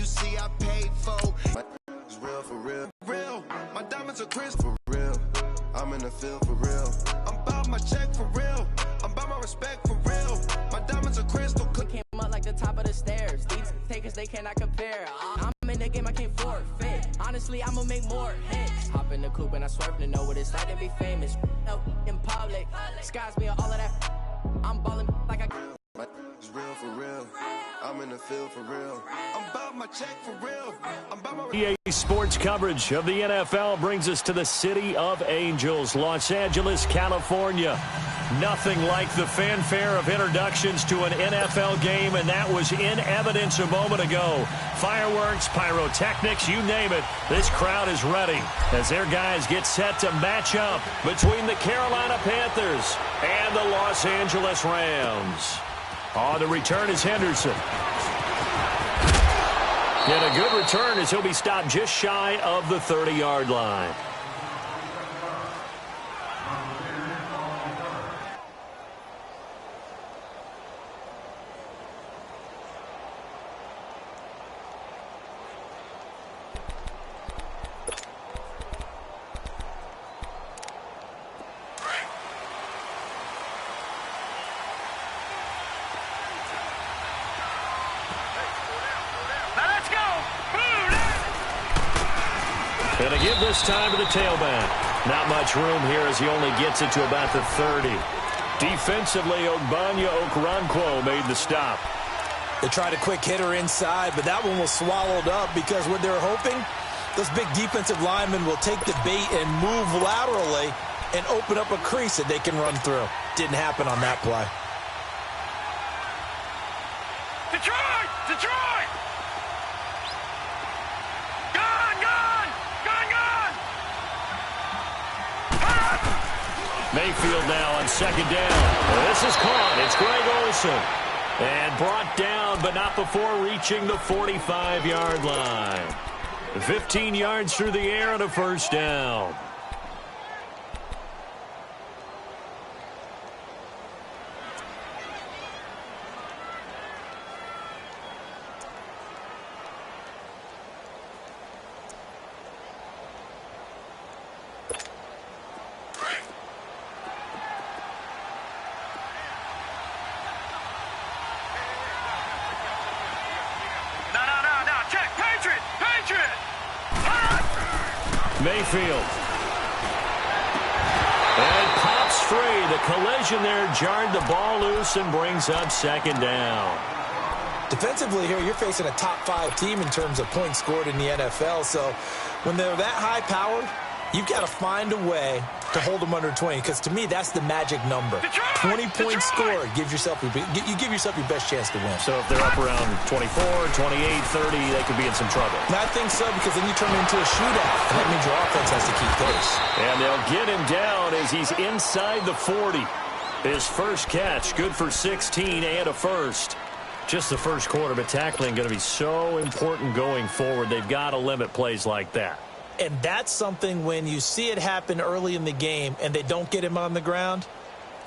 you see I paid for. It's real for real. Real. My diamonds are crystal for real. I'm in the field for real. I'm about my check for real. I'm about my respect for real. My diamonds are crystal. Came up like the top of the stairs. These takers, they cannot compare. I'm in the game, I can't forfeit. Honestly, I'ma make more hits. Hop in the coupe and I swerve to know what it's like to be famous. No, in public. Skies me all of that. I'm balling like I. It's real for real. I'm in the field for real. I'm about my check for real. I'm about my EA Sports coverage of the NFL brings us to the City of Angels, Los Angeles, California. Nothing like the fanfare of introductions to an NFL game, and that was in evidence a moment ago. Fireworks, pyrotechnics, you name it. This crowd is ready as their guys get set to match up between the Carolina Panthers and the Los Angeles Rams. On the return is Henderson. And a good return as he'll be stopped just shy of the 30-yard line. And a give this time to the tailback. Not much room here as he only gets it to about the 30. Defensively, Ogbonnia Okoronkwo made the stop. They tried a quick hitter inside, but that one was swallowed up because what they're hoping, those big defensive linemen will take the bait and move laterally and open up a crease that they can run through. Didn't happen on that play. Detroit! Detroit! Mayfield now on second down. This is caught. It's Greg Olsen. And brought down, but not before reaching the 45-yard line. 15 yards through the air and a first down. Mayfield. And pops free. The collision there jarred the ball loose and brings up second down. Defensively here, you're facing a top 5 team in terms of points scored in the NFL. So when they're that high-powered, you've got to find a way to hold them under 20, because to me, that's the magic number. 20 points scored. You give yourself your best chance to win. So if they're up around 24, 28, 30, they could be in some trouble. And I think so, because then you turn it into a shootout, and that means your offense has to keep pace. And they'll get him down as he's inside the 40. His first catch, good for 16 and a first. Just the first quarter, but tackling going to be so important going forward. They've got to limit plays like that. And that's something when you see it happen early in the game and they don't get him on the ground,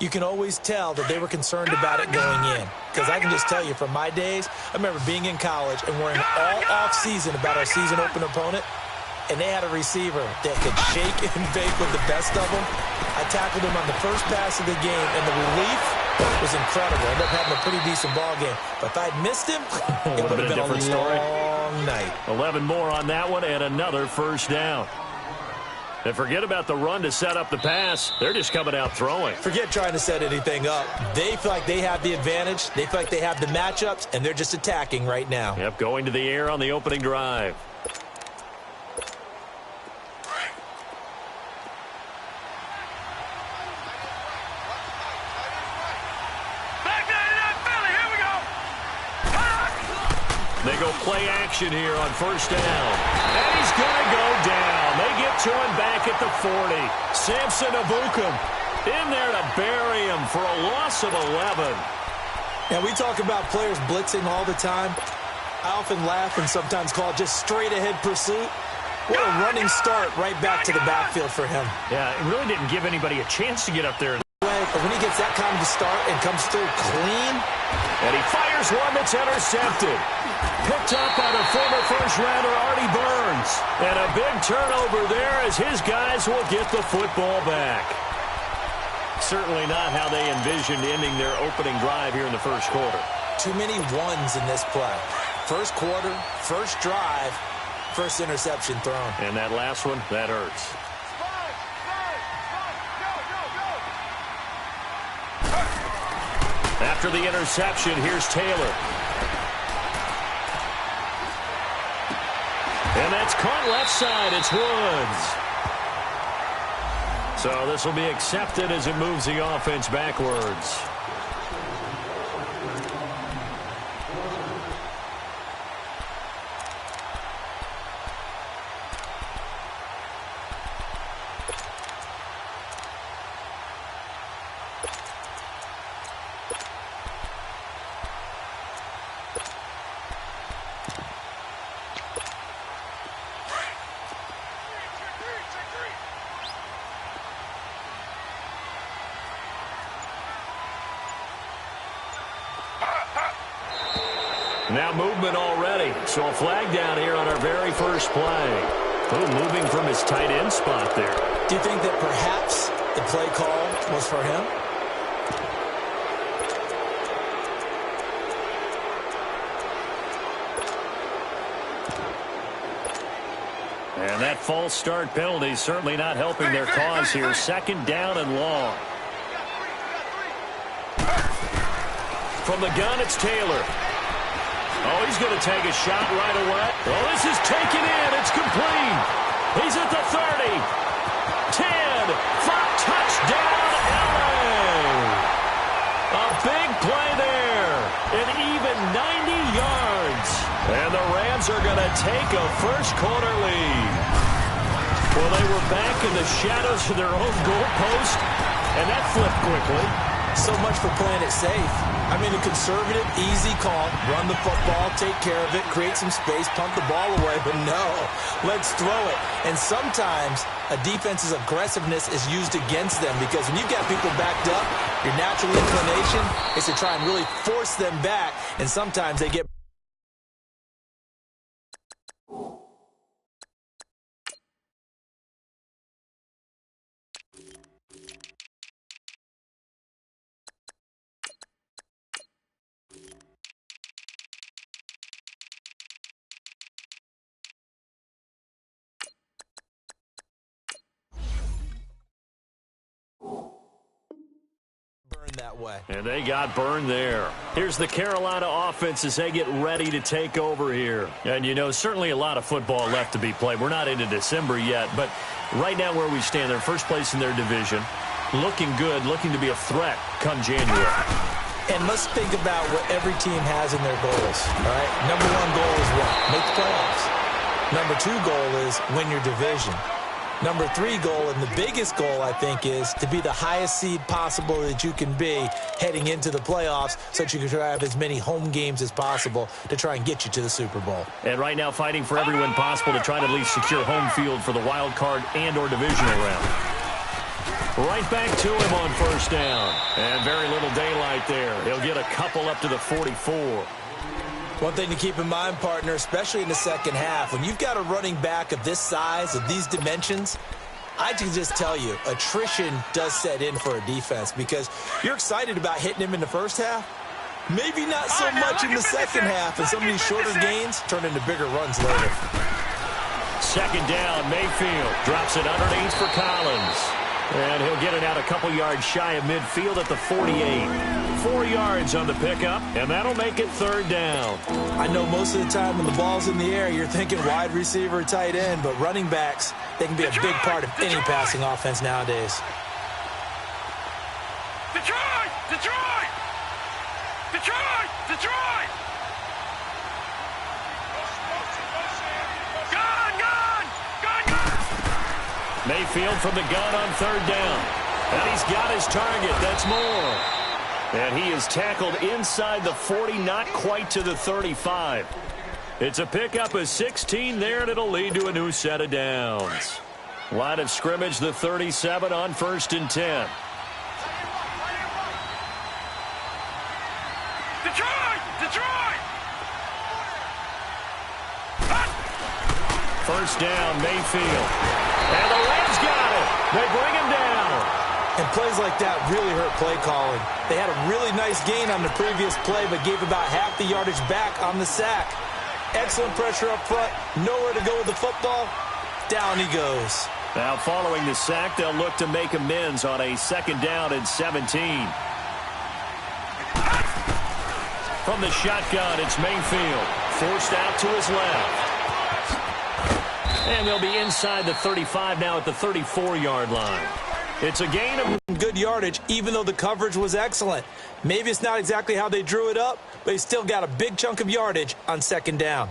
you can always tell that they were concerned about it going in. Because I can just tell you from my days, I remember being in college and worrying all off-season about our season opener opponent, and they had a receiver that could shake and bake with the best of them. I tackled him on the first pass of the game, and the relief was incredible. I ended up having a pretty decent ball game. But if I'd missed him, it would have been a long night. 11 more on that one and another first down. And forget about the run to set up the pass. They're just coming out throwing. Forget trying to set anything up. They feel like they have the advantage. They feel like they have the matchups, and they're just attacking right now. Yep, going to the air on the opening drive. They go play action here on first down. And he's going to go down. They get to him back at the 40. Samson Ebukam in there to bury him for a loss of 11. And we talk about players blitzing all the time. I often laugh and sometimes call it just straight-ahead pursuit. What a running start right back to the backfield for him. Yeah, it really didn't give anybody a chance to get up there. But when he gets that kind of start and comes through clean. And he fires one that's intercepted. picked up by the former first-rounder Artie Burns. And a big turnover there as his guys will get the football back. Certainly not how they envisioned ending their opening drive here in the first quarter. Too many ones in this play. First quarter, first drive, first interception thrown. And that last one, that hurts. After the interception, here's Taylor. And that's caught left side. It's Woods. So this will be accepted as it moves the offense backwards. Now movement already. So a flag down here on our very first play. Oh, moving from his tight end spot there. Do you think that perhaps the play call was for him? And that false start penalty certainly not helping their cause here. Second down and long. From the gun, it's Taylor. Oh, he's going to take a shot right away. Oh, this is taken in. It's complete. He's at the 30. 10. 5. Touchdown, LA. A big play there. An even 90 yards. And the Rams are going to take a first quarter lead. Well, they were back in the shadows of their own goalpost, and that flipped quickly. So much for playing it safe. I mean, a conservative, easy call, run the football, take care of it, create some space, punt the ball away, but no, let's throw it. And sometimes a defense's aggressiveness is used against them because when you've got people backed up, your natural inclination is to try and really force them back, and sometimes they get that way. And they got burned there. Here's the Carolina offense as they get ready to take over here. And, you know, certainly a lot of football left to be played. We're not into December yet, but right now where we stand, they're first place in their division. Looking good, looking to be a threat come January. And let's think about what every team has in their goals, all right? Number one goal is what? Make the playoffs. Number two goal is win your division. Number three goal, and the biggest goal, I think, is to be the highest seed possible that you can be heading into the playoffs so that you can have as many home games as possible to try and get you to the Super Bowl. And right now fighting for every win possible to try to at least secure home field for the wild card and or divisional round. Right back to him on first down. And very little daylight there. He'll get a couple up to the 44. One thing to keep in mind, partner, especially in the second half, when you've got a running back of this size, of these dimensions, I can just tell you, attrition does set in for a defense because you're excited about hitting him in the first half. Maybe not so much in the second half, and some of these shorter gains turn into bigger runs later. Second down, Mayfield drops it underneath for Collins. And he'll get it out a couple yards shy of midfield at the 48. 4 yards on the pickup, and that'll make it third down. I know most of the time when the ball's in the air, you're thinking wide receiver, tight end, but running backs, they can be a big part of any passing offense nowadays. Detroit! Detroit! Detroit! Detroit! Gun! Gun! Gun! Gun! Mayfield from the gun on third down. And he's got his target. That's Moore. And he is tackled inside the 40, not quite to the 35. It's a pickup of 16 there, and it'll lead to a new set of downs. Line of scrimmage, the 37 on 1st and 10. Detroit! Detroit! First down, Mayfield. And the Rams got it. They bring him down. And plays like that really hurt play calling. They had a really nice gain on the previous play, but gave about half the yardage back on the sack. Excellent pressure up front. Nowhere to go with the football. Down he goes. Now following the sack, they'll look to make amends on a second down and 17. From the shotgun, it's Mayfield. Forced out to his left. And they'll be inside the 35 now at the 34-yard line. It's a gain of good yardage, even though the coverage was excellent. Maybe it's not exactly how they drew it up, but he still got a big chunk of yardage on second down.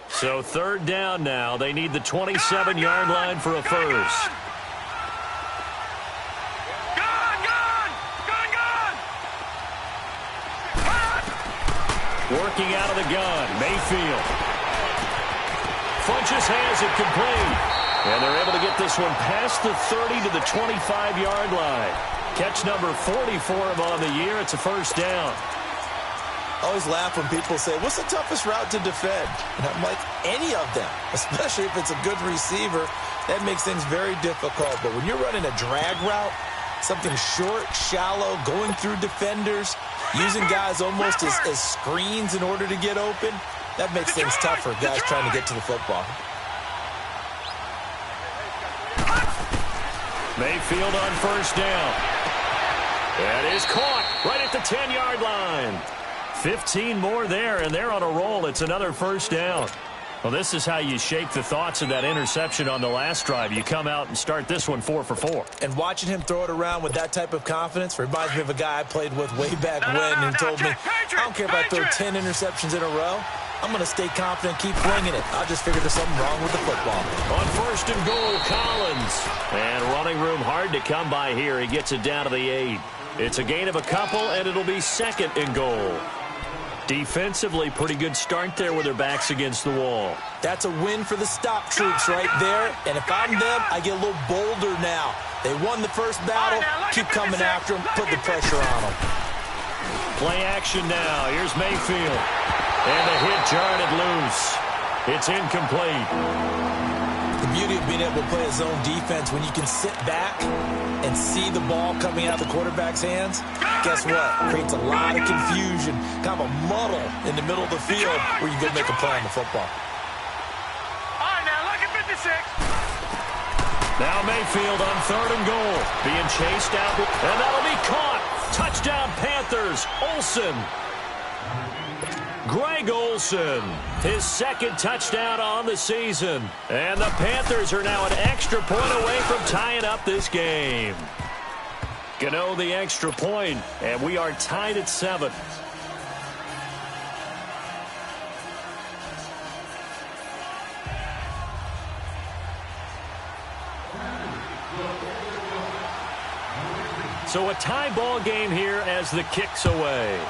So third down now. They need the 27-yard line for a first. Working out of the gun, Mayfield. Funches has it complete. And they're able to get this one past the 30 to the 25-yard line. Catch number 40 for him on the year. It's a first down. I always laugh when people say, what's the toughest route to defend? And I'm like, any of them, especially if it's a good receiver. That makes things very difficult. But when you're running a drag route, something short, shallow, going through defenders, using guys almost as screens in order to get open, that makes things tougher, guys trying to get to the football. Mayfield on first down. That is caught right at the 10-yard line. 15 more there, and they're on a roll. It's another first down. Well, this is how you shake the thoughts of that interception on the last drive. You come out and start this one 4 for 4. And watching him throw it around with that type of confidence reminds me of a guy I played with way back when who told me, I don't care if I throw 10 interceptions in a row. I'm going to stay confident, keep winging it. I just figured there's something wrong with the football. On first and goal, Collins. And running room hard to come by here. He gets it down to the 8. It's a gain of a couple, and it'll be second and goal. Defensively, pretty good start there with their backs against the wall. That's a win for the stop troops right there. And if I'm them, I get a little bolder now. They won the first battle. Keep coming after them. Put the pressure on them. Play action now. Here's Mayfield. And the hit jarred it loose. It's incomplete. The beauty of being able to play a zone defense when you can sit back and see the ball coming out of the quarterback's hands, guess what? Creates a lot of confusion, kind of a muddle in the middle of the field where you go make a play on the football. All right, now look at 56. Now Mayfield on third and goal. Being chased out, and that'll be caught. Touchdown Panthers. Olsen. Greg Olsen, his second touchdown on the season. And the Panthers are now an extra point away from tying up this game. Gano the extra point, and we are tied at 7. So a tie ball game here as the kick's away.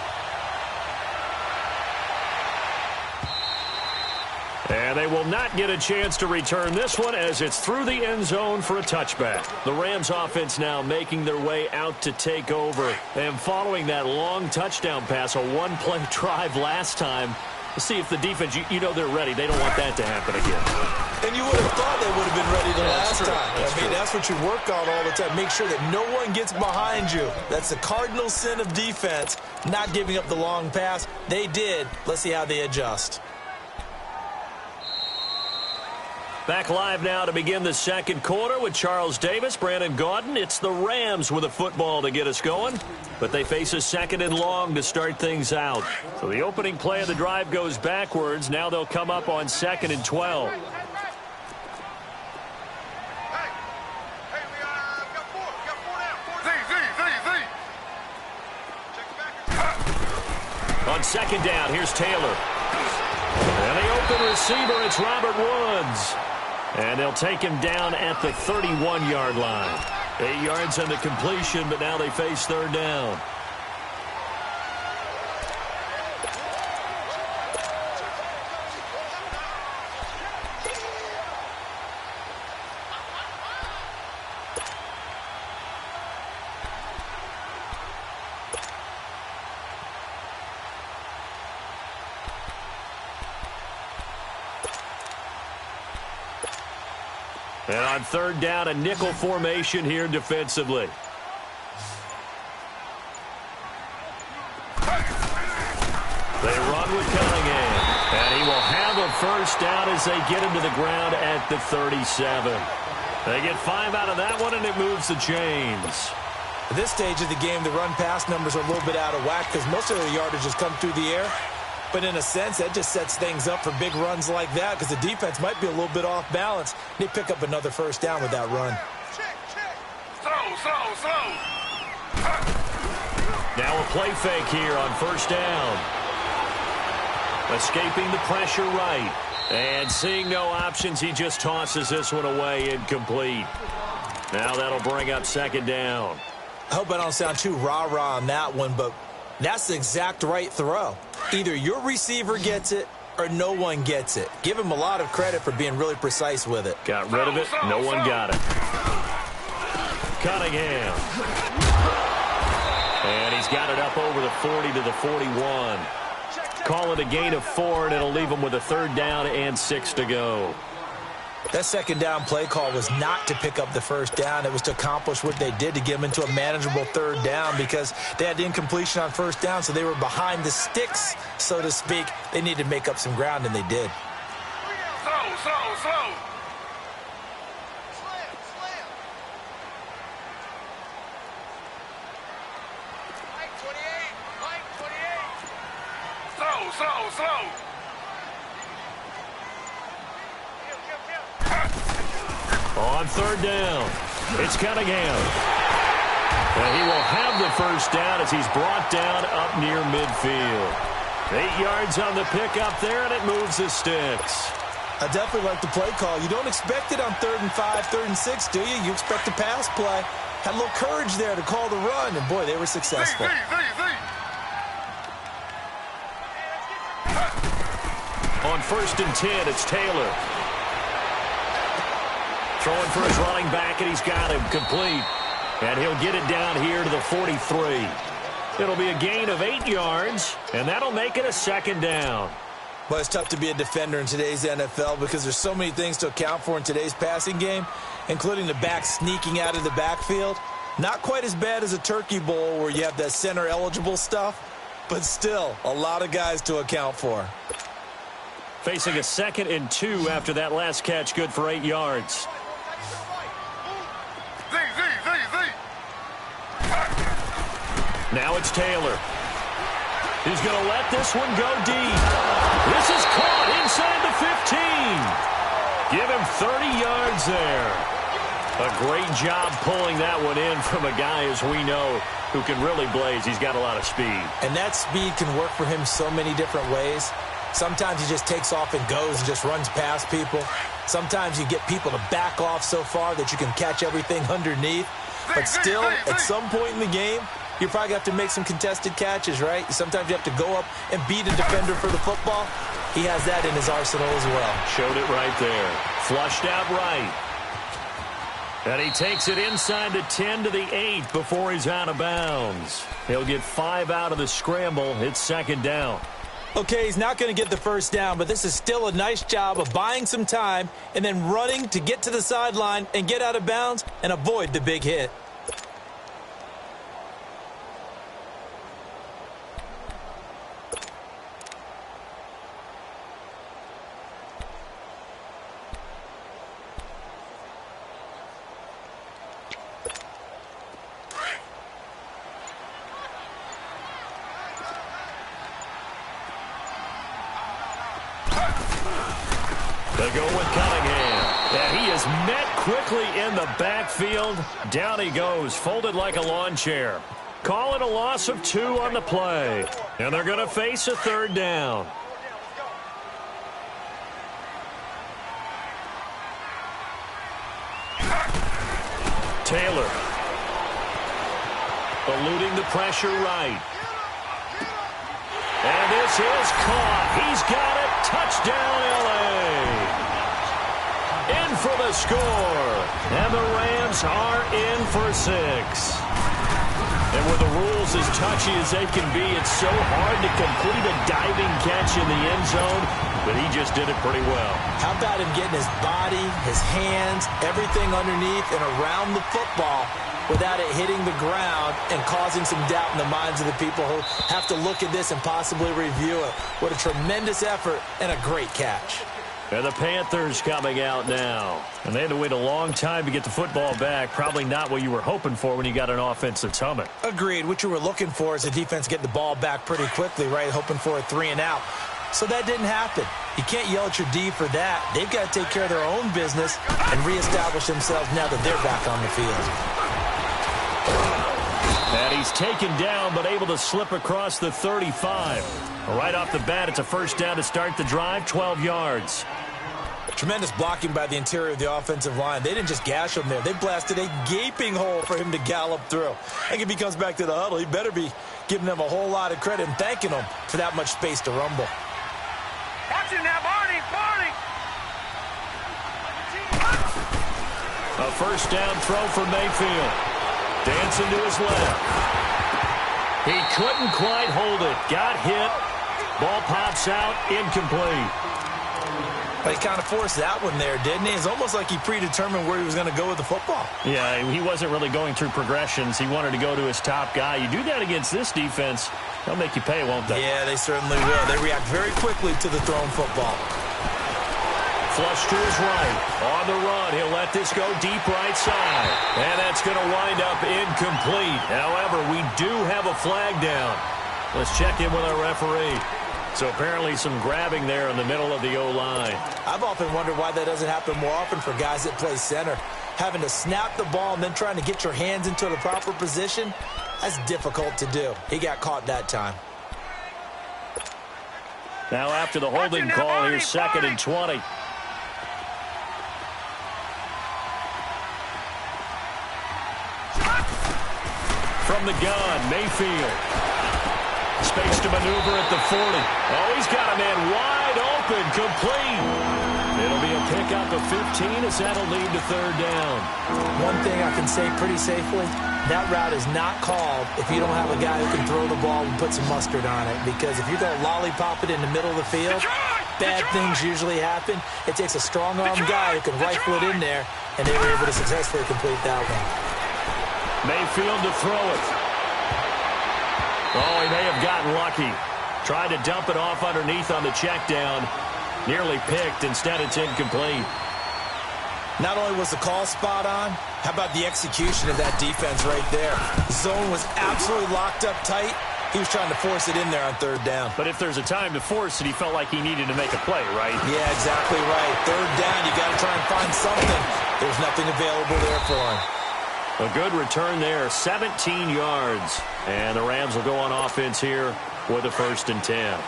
And they will not get a chance to return this one as it's through the end zone for a touchback. The Rams offense now making their way out to take over. And following that long touchdown pass, a one-play drive last time, to see if the defense, you know they're ready. They don't want that to happen again. And you would have thought they would have been ready the last time. That's what you work on all the time. Make sure that no one gets behind you. That's the cardinal sin of defense, not giving up the long pass. They did. Let's see how they adjust. Back live now to begin the second quarter with Charles Davis, Brandon Gaudin. It's the Rams with a football to get us going, but they face a second and long to start things out. So the opening play of the drive goes backwards. Now they'll come up on 2nd and 12. On second down, here's Taylor. And the open receiver, it's Robert Woods. And they'll take him down at the 31-yard line. 8 yards on the completion, but now they face third down. And on third down, a nickel formation here defensively. They run with Cunningham. And he will have a first down as they get him to the ground at the 37. They get 5 out of that one, and it moves the chains. At this stage of the game, the run-pass numbers are a little bit out of whack because most of the yardage has come through the air. But in a sense, that just sets things up for big runs like that because the defense might be a little bit off balance. They pick up another first down with that run. Slow. Now a play fake here on first down. Escaping the pressure right. And seeing no options, he just tosses this one away incomplete. Now that'll bring up second down. I hope I don't sound too rah-rah on that one, but that's the exact right throw. Either your receiver gets it or no one gets it. Give him a lot of credit for being really precise with it. Got rid of it. No one got it. Cunningham. And he's got it up over the 40 to the 41. Call it a gain of 4, and it'll leave him with a third down and 6 to go. That second down play call was not to pick up the first down. It was to accomplish what they did to get them into a manageable third down because they had incompletion on first down, so they were behind the sticks, so to speak. They needed to make up some ground, and they did. Slow. Slow. On third down, it's Cunningham. And he will have the first down as he's brought down up near midfield. 8 yards on the pickup there, and it moves the sticks. I definitely like the play call. You don't expect it on 3rd and 5, 3rd and 6, do you? You expect a pass play. Had a little courage there to call the run, and boy, they were successful. On 1st and 10, it's Taylor. Throwing for his running back, and he's got him complete. And he'll get it down here to the 43. It'll be a gain of 8 yards, and that'll make it a second down. Well, it's tough to be a defender in today's NFL because there's so many things to account for in today's passing game, including the back sneaking out of the backfield. Not quite as bad as a turkey bowl where you have that center-eligible stuff, but still a lot of guys to account for. Facing a 2nd and 2 after that last catch, good for 8 yards. Now it's Taylor. He's going to let this one go deep. This is caught inside the 15. Give him 30 yards there. A great job pulling that one in from a guy, as we know, who can really blaze. He's got a lot of speed. And that speed can work for him so many different ways. Sometimes he just takes off and goes and just runs past people. Sometimes you get people to back off so far that you can catch everything underneath. But still, at some point in the game, you probably have to make some contested catches, right? Sometimes you have to go up and beat a defender for the football. He has that in his arsenal as well. Showed it right there. Flushed out right. And he takes it inside the 10 to the 8 before he's out of bounds. He'll get 5 out of the scramble. It's second down. Okay, he's not going to get the first down, but this is still a nice job of buying some time and then running to get to the sideline and get out of bounds and avoid the big hit. They go with Cunningham. And he is met quickly in the backfield. Down he goes, folded like a lawn chair. Call it a loss of 2 on the play. And they're going to face a third down. Taylor. Eluding the pressure right. And this is caught. He's got it. Touchdown, L.A. In for the score. And the Rams are in for 6. And with the rules as touchy as they can be, it's so hard to complete a diving catch in the end zone. but he just did it pretty well. How about him getting his body, his hands, everything underneath and around the football without it hitting the ground and causing some doubt in the minds of the people who have to look at this and possibly review it. What a tremendous effort and a great catch. And the Panthers coming out now. And they had to wait a long time to get the football back. Probably not what you were hoping for when you got an offense that's humming. Agreed. What you were looking for is a defense getting the ball back pretty quickly, right? Hoping for a 3-and-out. So that didn't happen. You can't yell at your D for that. They've got to take care of their own business and reestablish themselves now that they're back on the field. And he's taken down, but able to slip across the 35. Right off the bat, it's a first down to start the drive, 12 yards. Tremendous blocking by the interior of the offensive line. They didn't just gash him there. They blasted a gaping hole for him to gallop through. I think if he comes back to the huddle, he better be giving them a whole lot of credit and thanking them for that much space to rumble. Watch it now, Barney, Barney. A first down throw for Mayfield. Dancing to his left. He couldn't quite hold it. Got hit. Ball pops out. Incomplete. But he kind of forced that one there, didn't he? It's almost like he predetermined where he was going to go with the football. Yeah, he wasn't really going through progressions. He wanted to go to his top guy. You do that against this defense, they'll make you pay, won't they? Yeah, they certainly will. They react very quickly to the thrown football. Flush to his right. On the run, he'll let this go deep right side. And that's going to wind up incomplete. However, we do have a flag down. Let's check in with our referee. So apparently some grabbing there in the middle of the O-line. I've often wondered why that doesn't happen more often for guys that play center. Having to snap the ball and then trying to get your hands into the proper position, that's difficult to do. He got caught that time. Now after the holding call, here's 2nd and 20. From the gun, Mayfield. Space to maneuver at the 40. Oh, he's got a man wide open, complete. It'll be a pickup of 15 as that'll lead to 3rd down. One thing I can say pretty safely, that route is not called if you don't have a guy who can throw the ball and put some mustard on it. Because if you're going to lollipop it in the middle of the field, bad things usually happen. It takes a strong-arm guy who can rifle it in there, and they were able to successfully complete that one. Mayfield to throw it. Oh, he may have gotten lucky. Tried to dump it off underneath on the check down. Nearly picked. Instead, it's incomplete. Not only was the call spot on, how about the execution of that defense right there? The zone was absolutely locked up tight. He was trying to force it in there on 3rd down. But if there's a time to force it, he felt like he needed to make a play, right? Yeah, exactly right. 3rd down, you got to try and find something. There's nothing available there for him. A good return there, 17 yards. And the Rams will go on offense here with a 1st and 10.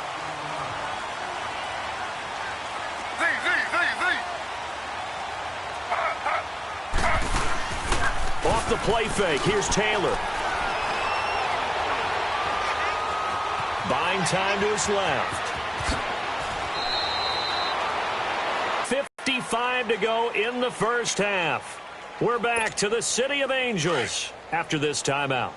Off the play fake, here's Taylor. Buying time to his left. 55 to go in the first half. We're back to the City of Angels after this timeout.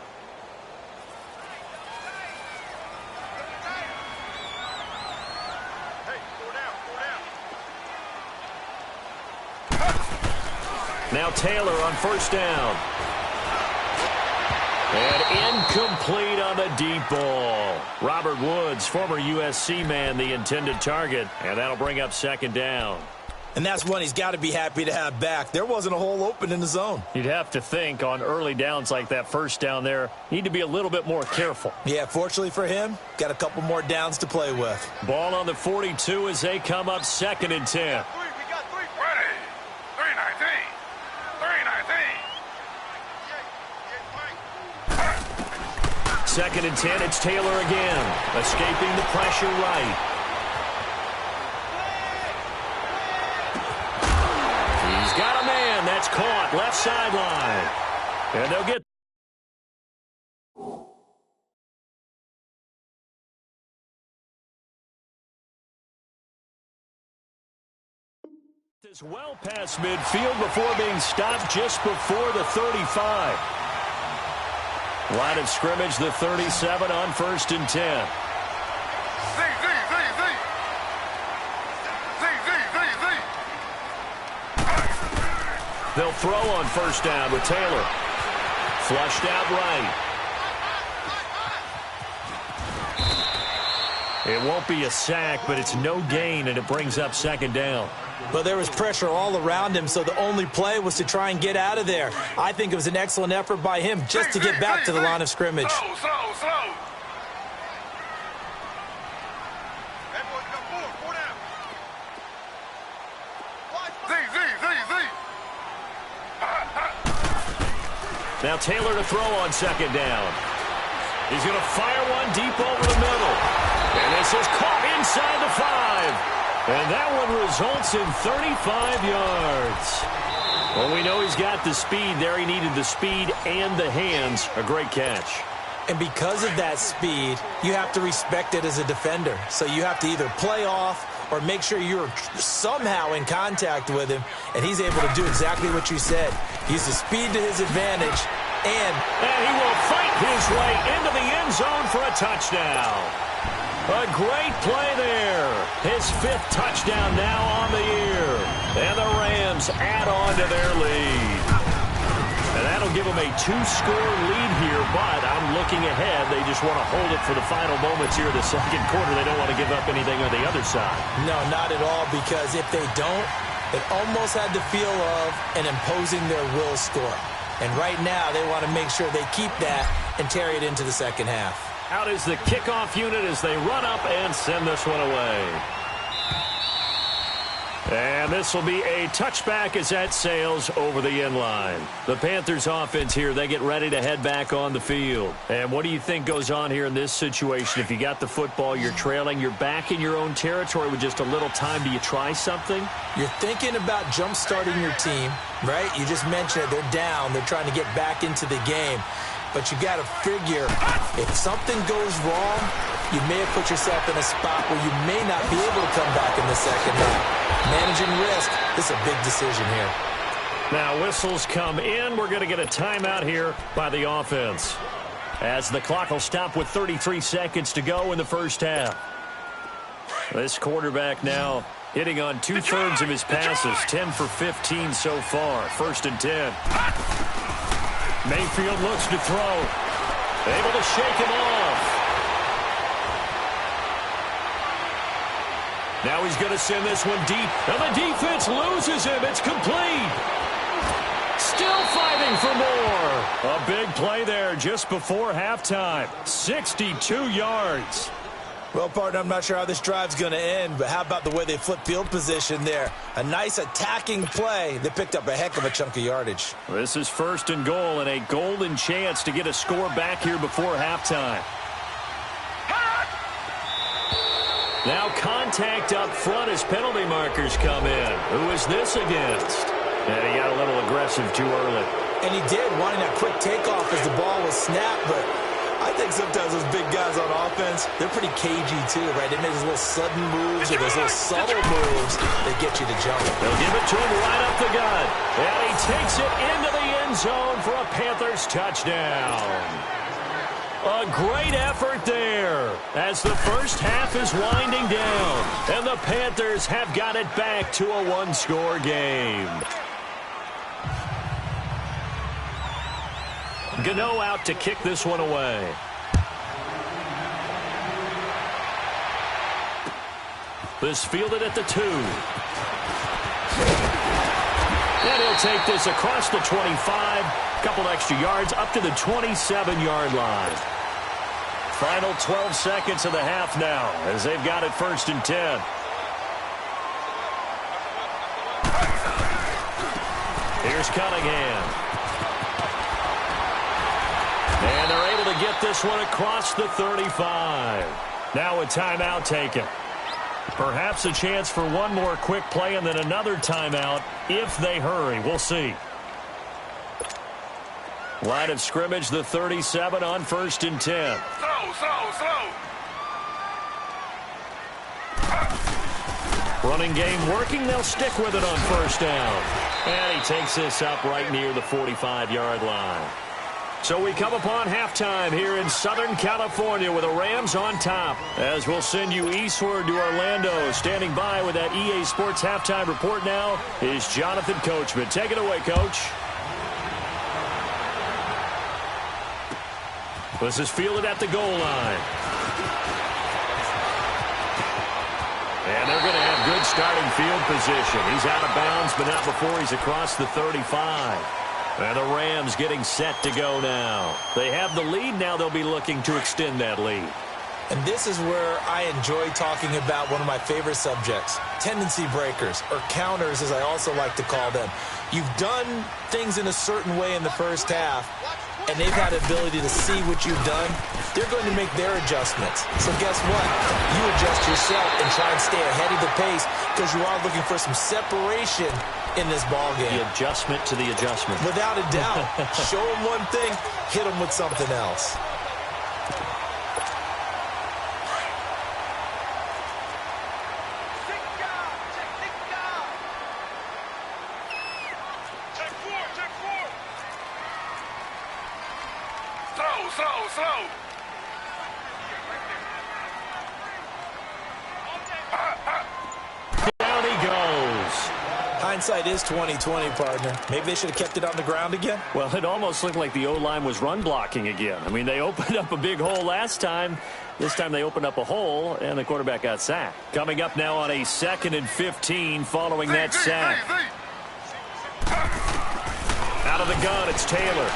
Now Taylor on 1st down. And incomplete on the deep ball. Robert Woods, former USC man, the intended target. And that'll bring up 2nd down. And that's one he's got to be happy to have back. There wasn't a hole open in the zone. You'd have to think on early downs like that 1st down there, need to be a little bit more careful. Yeah, fortunately for him, got a couple more downs to play with. Ball on the 42 as they come up 2nd and 10. 2nd and 10, it's Taylor again. Escaping the pressure right. He's got a man. That's caught. Left sideline. And they'll get this well past midfield before being stopped just before the 35. Line of scrimmage, the 37 on 1st and 10. They'll throw on first down with Taylor. Flushed out right. It won't be a sack, but it's no gain, and it brings up second down. But there was pressure all around him, so the only play was to try and get out of there. I think it was an excellent effort by him just to get back to the line of scrimmage. Slow. Now Taylor to throw on second down. He's going to fire one deep over the middle. And this is caught inside the 5. And that one results in 35 yards. Well, we know he's got the speed there. He needed the speed and the hands. A great catch. And because of that speed, you have to respect it as a defender. So you have to either play off or make sure you're somehow in contact with him, and he's able to do exactly what you said. Use the speed to his advantage, and he will fight his way into the end zone for a touchdown. A great play there. His 5th touchdown now on the year. And the Rams add on to their lead. And that'll give them a 2-score lead here, but I'm looking ahead. They just want to hold it for the final moments here in the second quarter. They don't want to give up anything on the other side. No, not at all, because if they don't, it almost had the feel of an imposing their will score. And right now, they want to make sure they keep that and carry it into the second half. Out is the kickoff unit as they run up and send this one away. And this will be a touchback as that sails over the end line. The Panthers offense here, they get ready to head back on the field. And what do you think goes on here in this situation? If you got the football, you're trailing, you're back in your own territory with just a little time. Do you try something? You're thinking about jump-starting your team, right? You just mentioned it. They're down. They're trying to get back into the game. But you got to figure, if something goes wrong, you may have put yourself in a spot where you may not be able to come back in the second half. Managing risk, this is a big decision here. Now whistles come in. We're going to get a timeout here by the offense, as the clock will stop with 33 seconds to go in the first half. This quarterback now hitting on 2/3 of his passes, 10 for 15 so far. 1st and 10. Mayfield looks to throw. Able to shake him off. Now he's going to send this one deep. And the defense loses him. It's complete. Still fighting for more. A big play there just before halftime. 62 yards. Well, partner, I'm not sure how this drive's going to end, but how about the way they flipped field position there? A nice attacking play that picked up a heck of a chunk of yardage. This is 1st and goal and a golden chance to get a score back here before halftime. Now contact up front as penalty markers come in. Who is this against? And he got a little aggressive too early. And he did, wanting that quick takeoff as the ball was snapped, but I think sometimes those big guys on offense, they're pretty cagey too, right? They make those little sudden moves or those little subtle moves that get you to jump. They'll give it to him right up the gut. And he takes it into the end zone for a Panthers touchdown. A great effort there as the first half is winding down. And the Panthers have got it back to a 1-score game. Gano out to kick this one away. This fielded at the 2. And he'll take this across the 25. Couple extra yards up to the 27-yard line. Final 12 seconds of the half now as they've got it 1st and 10. Here's Cunningham. And they're able to get this one across the 35. Now a timeout taken. Perhaps a chance for one more quick play and then another timeout if they hurry. We'll see. Line of scrimmage, the 37 on 1st and 10. Slow. Running game working. They'll stick with it on 1st down. And he takes this up right near the 45-yard line. So we come upon halftime here in Southern California with the Rams on top. As we'll send you eastward to Orlando. Standing by with that EA Sports halftime report now is Jonathan Coachman. Take it away, Coach. This is fielded at the goal line. And they're going to have good starting field position. He's out of bounds, but not before he's across the 35. And the Rams getting set to go now. They have the lead. Now they'll be looking to extend that lead. And this is where I enjoy talking about one of my favorite subjects, tendency breakers, or counters as I also like to call them. You've done things in a certain way in the first half, and they've had the ability to see what you've done. They're going to make their adjustments. So guess what? You adjust yourself and try and stay ahead of the pace because you are looking for some separation in this ball game. The adjustment to the adjustment. Without a doubt. Show them one thing, hit them with something else. Slow. Down he goes. Hindsight is 20/20, partner. Maybe they should have kept it on the ground again. Well, it almost looked like the O-line was run blocking again. I mean, they opened up a big hole last time. This time they opened up a hole, and the quarterback got sacked. Coming up now on a 2nd and 15 following that sack. Out of the gun, it's Taylor.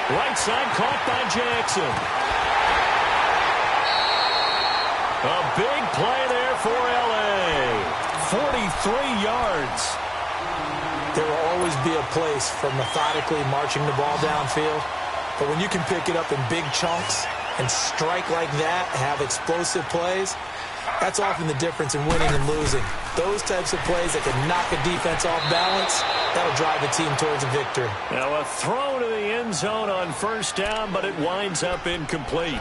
Right side caught by Jackson. A big play there for L.A. 43 yards. There will always be a place for methodically marching the ball downfield. But when you can pick it up in big chunks and strike like that, have explosive plays, that's often the difference in winning and losing. Those types of plays that can knock a defense off balance, that'll drive a team towards a victory. Now a throw to the end zone on first down, but it winds up incomplete.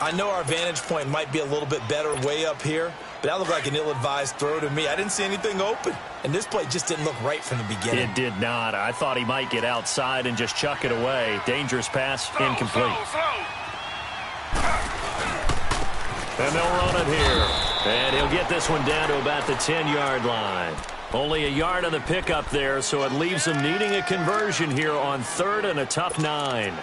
I know our vantage point might be a little bit better way up here, but that looked like an ill-advised throw to me. I didn't see anything open, and this play just didn't look right from the beginning. It did not. I thought he might get outside and just chuck it away. Dangerous pass, incomplete. And they'll run it here. And he'll get this one down to about the 10-yard line. Only a yard on the pickup there, so it leaves them needing a conversion here on 3rd and a tough 9.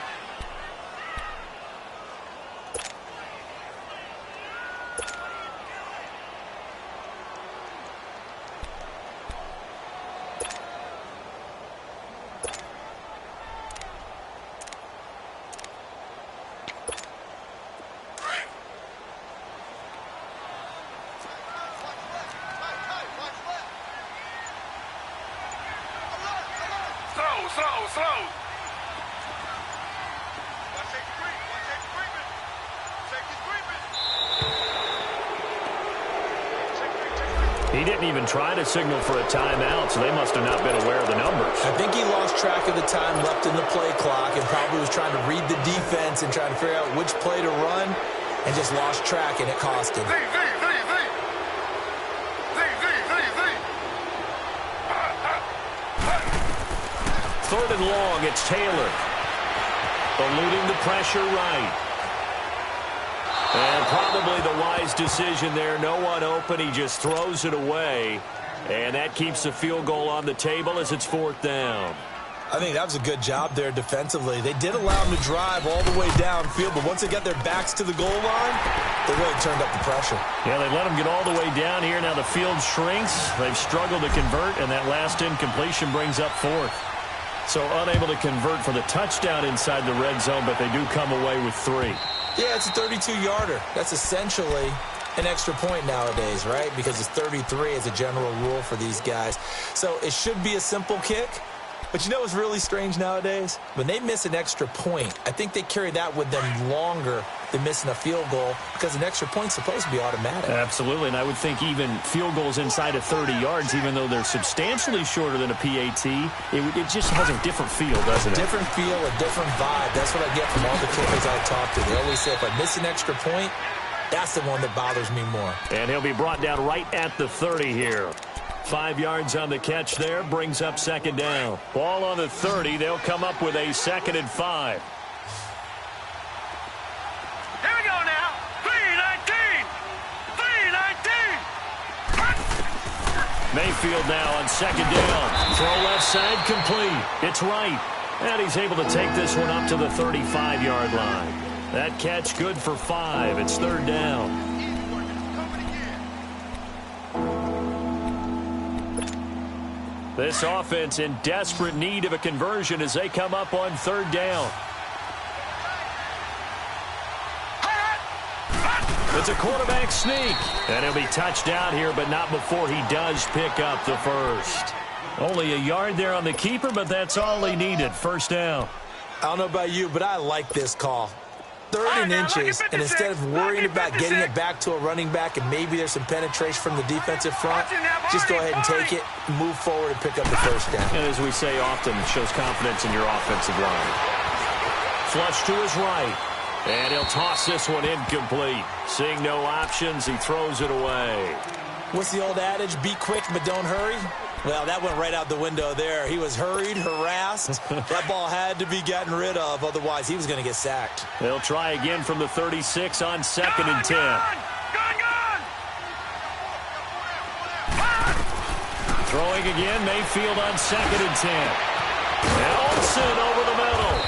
Slow. He didn't even try to signal for a timeout, so they must have not been aware of the numbers. I think he lost track of the time left in the play clock and probably was trying to read the defense and trying to figure out which play to run and just lost track, and it cost him. 3rd and long, it's Taylor. Eluding the pressure right. And probably the wise decision there. No one open. He just throws it away. And that keeps the field goal on the table as it's 4th down. I think that was a good job there defensively. They did allow him to drive all the way downfield, but once they got their backs to the goal line, they really turned up the pressure. Yeah, they let him get all the way down here. Now the field shrinks. They've struggled to convert, and that last incompletion brings up 4th. So unable to convert for the touchdown inside the red zone, but they do come away with 3. Yeah, it's a 32-yarder. That's essentially an extra point nowadays, right? Because it's 33 as a general rule for these guys. So it should be a simple kick. But you know what's really strange nowadays? When they miss an extra point, I think they carry that with them longer than missing a field goal because an extra point's supposed to be automatic. Absolutely, and I would think even field goals inside of 30 yards, even though they're substantially shorter than a PAT, it just has a different feel, doesn't it? A different feel, a different vibe. That's what I get from all the kickers I talk to. They always say if I miss an extra point, that's the one that bothers me more. And he'll be brought down right at the 30 here. 5 yards on the catch there, brings up second down. Ball on the 30. They'll come up with a 2nd and 5. Here we go now. 3-19. 3-19. Mayfield now on second down. Throw left side complete. It's right. And he's able to take this one up to the 35-yard line. That catch good for 5. It's 3rd down. This offense in desperate need of a conversion as they come up on 3rd down. It's a quarterback sneak. And he'll be touched down here, but not before he does pick up the first. Only a yard there on the keeper, but that's all he needed. 1st down. I don't know about you, but I like this call. 3rd and inches, and instead of worrying about getting it back to a running back and maybe there's some penetration from the defensive front, just go ahead and take it, move forward, and pick up the 1st down. And as we say often, it shows confidence in your offensive line. Flush to his right, and he'll toss this one incomplete. Seeing no options, he throws it away. What's the old adage? Be quick, but don't hurry? Well, that went right out the window there. He was hurried, harassed. That ball had to be gotten rid of, otherwise he was going to get sacked. They'll try again from the 36 on 2nd and 10. Throwing again, Mayfield on 2nd and 10. And Olsen over the middle.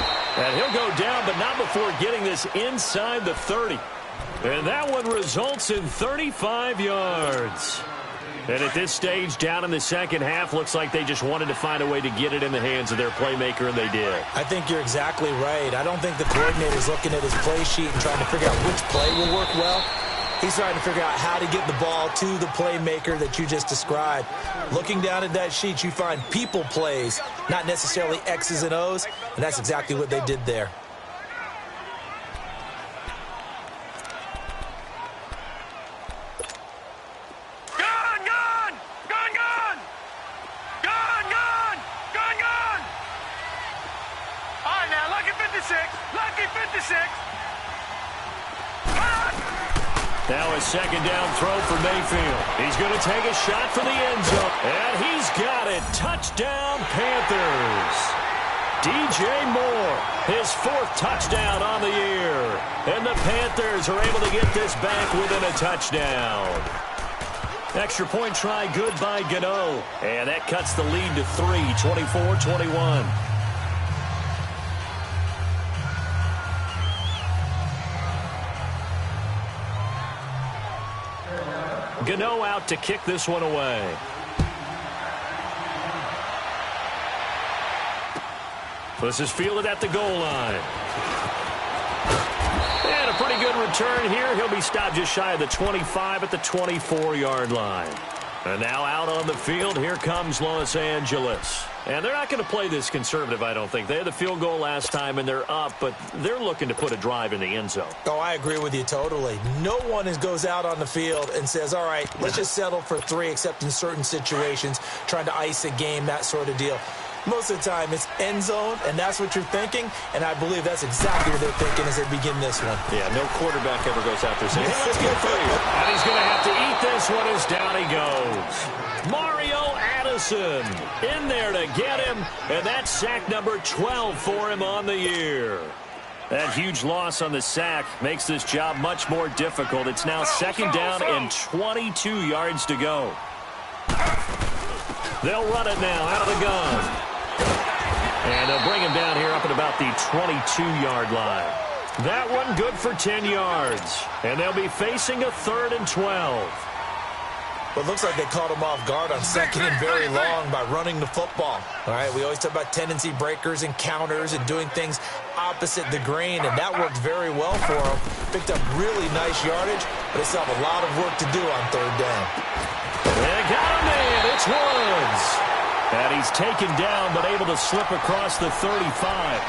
And he'll go down, but not before getting this inside the 30. And that one results in 35 yards. And at this stage, down in the second half, looks like they just wanted to find a way to get it in the hands of their playmaker, and they did. I think you're exactly right. I don't think the coordinator's looking at his play sheet and trying to figure out which play will work well. He's trying to figure out how to get the ball to the playmaker that you just described. Looking down at that sheet, you find people plays, not necessarily X's and O's, and that's exactly what they did there. Now a 2nd down throw for Mayfield. He's going to take a shot for the end zone. And he's got it. Touchdown, Panthers. DJ Moore, his 4th touchdown on the year. And the Panthers are able to get this back within a touchdown. Extra point try good by Gano. And that cuts the lead to 3, 24-21. Gano out to kick this one away. This is fielded at the goal line. And a pretty good return here. He'll be stopped just shy of the 25 at the 24-yard line. And now out on the field, here comes Los Angeles. And they're not going to play this conservative, I don't think. They had the field goal last time, and they're up, but they're looking to put a drive in the end zone. Oh, I agree with you totally. No one goes out on the field and says, all right, let's just settle for 3, except in certain situations, trying to ice a game, that sort of deal. Most of the time, it's end zone, and that's what you're thinking, and I believe that's exactly what they're thinking as they begin this one. Yeah, no quarterback ever goes out there saying, hey, let's get 3. And he's going to have to eat this one as down he goes. Mario Addison in there to get him, and that's sack number 12 for him on the year. That huge loss on the sack makes this job much more difficult. It's now 2nd down and 22 yards to go. They'll run it now out of the gun. And they'll bring him down here up at about the 22-yard line. That one good for 10 yards. And they'll be facing a 3rd and 12. Well, it looks like they caught him off guard on 2nd and very long by running the football. All right, we always talk about tendency breakers and counters and doing things opposite the grain, and that worked very well for him. Picked up really nice yardage, but they still have a lot of work to do on 3rd down. They got him in. It's Woods. And he's taken down, but able to slip across the 35.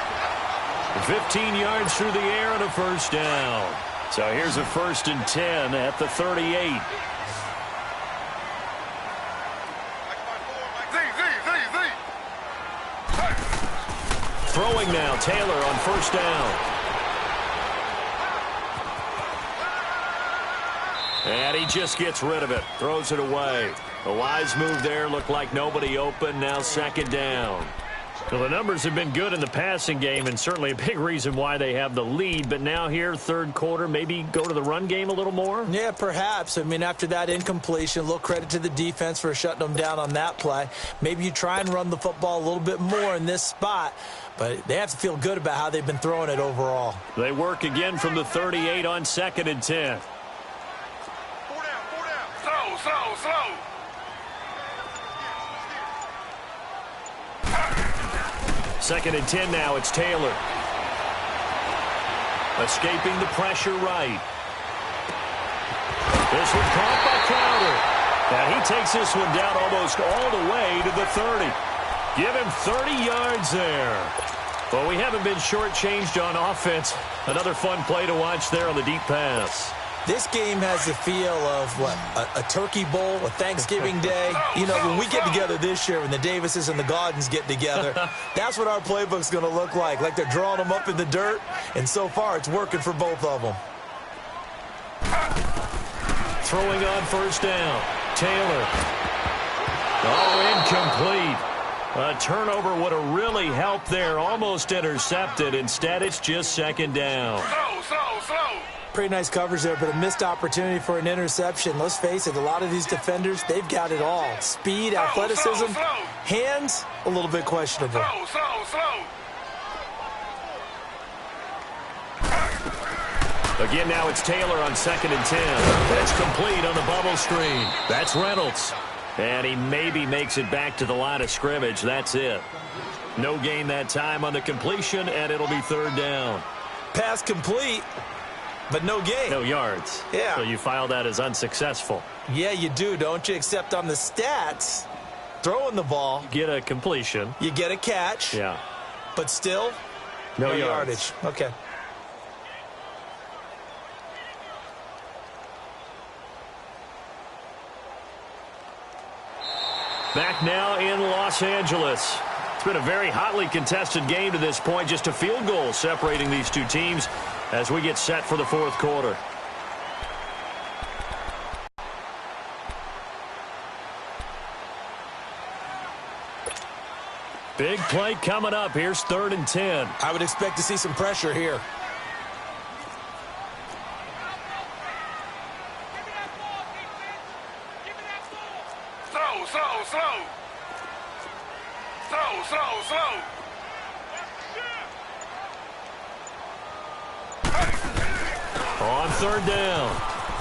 15 yards through the air and a 1st down. So here's a 1st and 10 at the 38. Throwing now, Taylor on 1st down. And he just gets rid of it. Throws it away. A wise move there. Looked like nobody open. Now 2nd down. Well, the numbers have been good in the passing game and certainly a big reason why they have the lead. But now here, 3rd quarter, maybe go to the run game a little more? Yeah, perhaps. I mean, after that incompletion, a little credit to the defense for shutting them down on that play. Maybe you try and run the football a little bit more in this spot. But they have to feel good about how they've been throwing it overall. They work again from the 38 on 2nd and 10. 4 down. Slow. 2nd and 10 now. It's Taylor. Escaping the pressure right. This one caught by Crowder. And he takes this one down almost all the way to the 30. Give him 30 yards there. Well, we haven't been shortchanged on offense. Another fun play to watch there on the deep pass. This game has the feel of, what, a turkey bowl, a Thanksgiving day. You know, when we get together this year, when the Davises and the Gaudens get together, that's what our playbook's going to look like they're drawing them up in the dirt, and so far it's working for both of them. Throwing on 1st down. Taylor. Oh, incomplete. A turnover would have really helped there. Almost intercepted. Instead, it's just 2nd down. Slow. Pretty nice coverage there, but a missed opportunity for an interception. Let's face it, a lot of these defenders, they've got it all. Speed, athleticism, hands, a little bit questionable. Slow. Again, now it's Taylor on 2nd and 10. That's complete on the bubble screen. That's Reynolds. And he maybe makes it back to the line of scrimmage. That's it. No gain that time on the completion, and it'll be 3rd down. Pass complete, but no gain. No yards. Yeah. So you file that as unsuccessful. Yeah, you do, don't you? Except on the stats, throwing the ball, Get a completion. you get a catch, Yeah. but still, No yardage. Okay. Back now in Los Angeles. It's been a very hotly contested game to this point. Just a field goal separating these two teams as we get set for the 4th quarter. Big play coming up. Here's 3rd and 10. I would expect to see some pressure here. Slow. On 3rd down,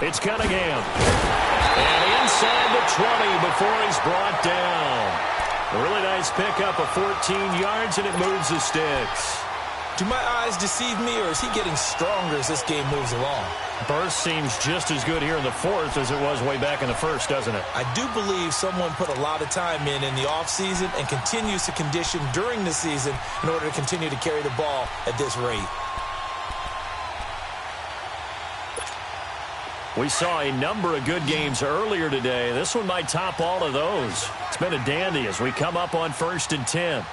it's Cunningham. And inside the 20 before he's brought down. A really nice pickup of 14 yards, and it moves the sticks. Do my eyes deceive me, or is he getting stronger as this game moves along? Burst seems just as good here in the 4th as it was way back in the 1st, doesn't it? I do believe someone put a lot of time in the offseason and continues to condition during the season in order to continue to carry the ball at this rate. We saw a number of good games earlier today. This one might top all of those. It's been a dandy as we come up on 1st and 10.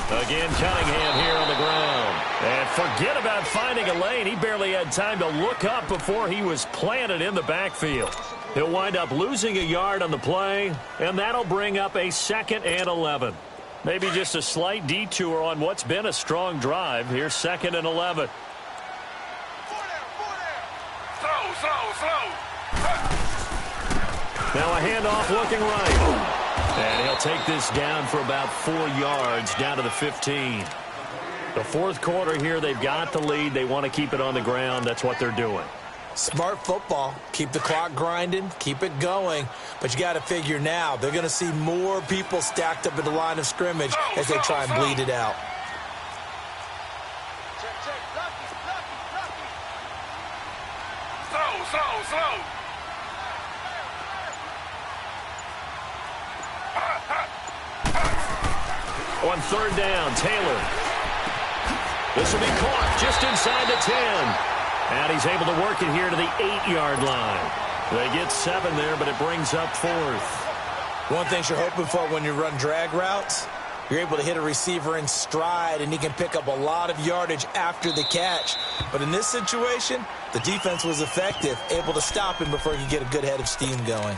Again, Cunningham here on the ground. And forget about finding a lane. He barely had time to look up before he was planted in the backfield. He'll wind up losing a yard on the play, and that'll bring up a 2nd and 11. Maybe just a slight detour on what's been a strong drive. Here's 2nd and 11. Slow. Now a handoff looking right. And he'll take this down for about 4 yards, down to the 15. The 4th quarter here, they've got the lead. They want to keep it on the ground. That's what they're doing. Smart football. Keep the clock grinding. Keep it going. But you got to figure now, they're going to see more people stacked up at the line of scrimmage as they try and bleed it out. Slow. On 3rd down, Taylor. This will be caught just inside the 10. And he's able to work it here to the 8-yard line. They get 7 there, but it brings up 4th. One thing you're hoping for when you run drag routes, You're able to hit a receiver in stride, and he can pick up a lot of yardage after the catch. But in this situation, the defense was effective, able to stop him before he could get a good head of steam going.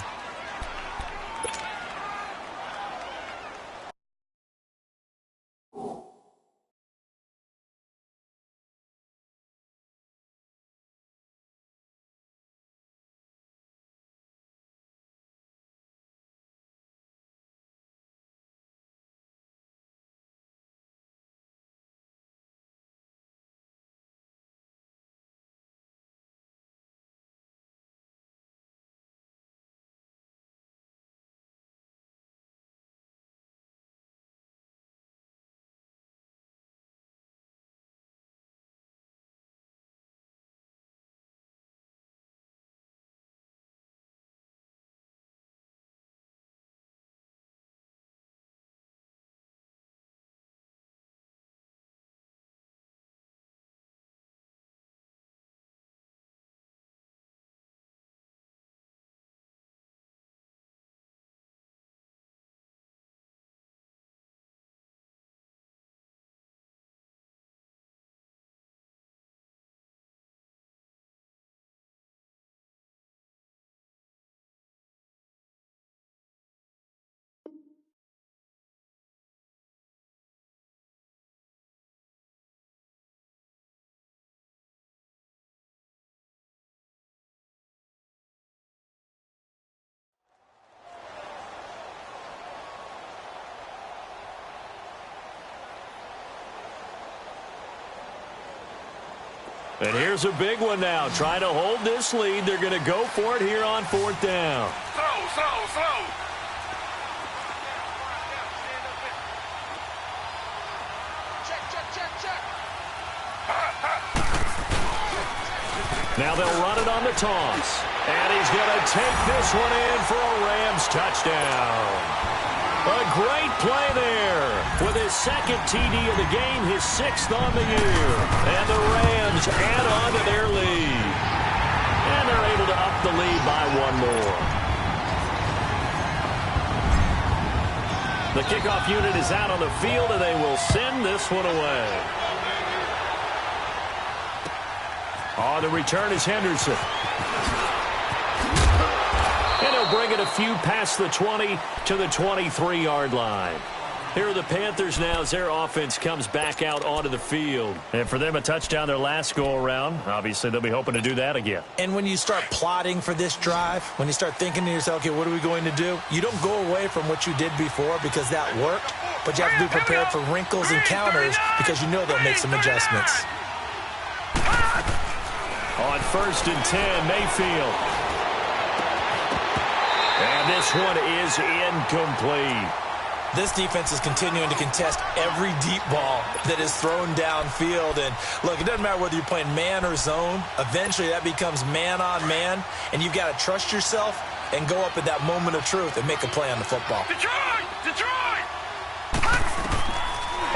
And here's a big one now. Trying to hold this lead. They're going to go for it here on 4th down. Slow. Check. Now they'll run it on the toss. And he's going to take this one in for a Rams touchdown. A great play there with his second TD of the game, his 6th on the year. And the Rams add on to their lead. And they're able to up the lead by one more. The kickoff unit is out on the field, and they will send this one away. On the return is Henderson. And he'll bring it a few past the 20 to the 23-yard line. Here are the Panthers now as their offense comes back out onto the field. And for them, a touchdown their last go-around. Obviously, they'll be hoping to do that again. And when you start plotting for this drive, when you start thinking to yourself, okay, what are we going to do? You don't go away from what you did before because that worked, but you have to be prepared for wrinkles and counters because you know they'll make some adjustments. On 1st and 10, Mayfield. And this one is incomplete. This defense is continuing to contest every deep ball that is thrown downfield. And, look, it doesn't matter whether you're playing man or zone. Eventually, that becomes man-on-man, and you've got to trust yourself and go up at that moment of truth and make a play on the football. Detroit!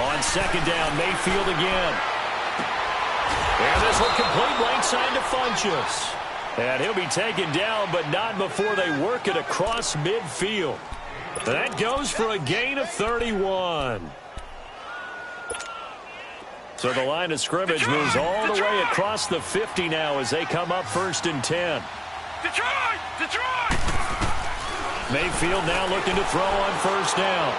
On 2nd down, Mayfield again. And this one complete right side to Funchess. And he'll be taken down, but not before they work it across midfield. That goes for a gain of 31. So the line of scrimmage moves all the way across the 50 now as they come up 1st and 10. Detroit! Mayfield now looking to throw on 1st down.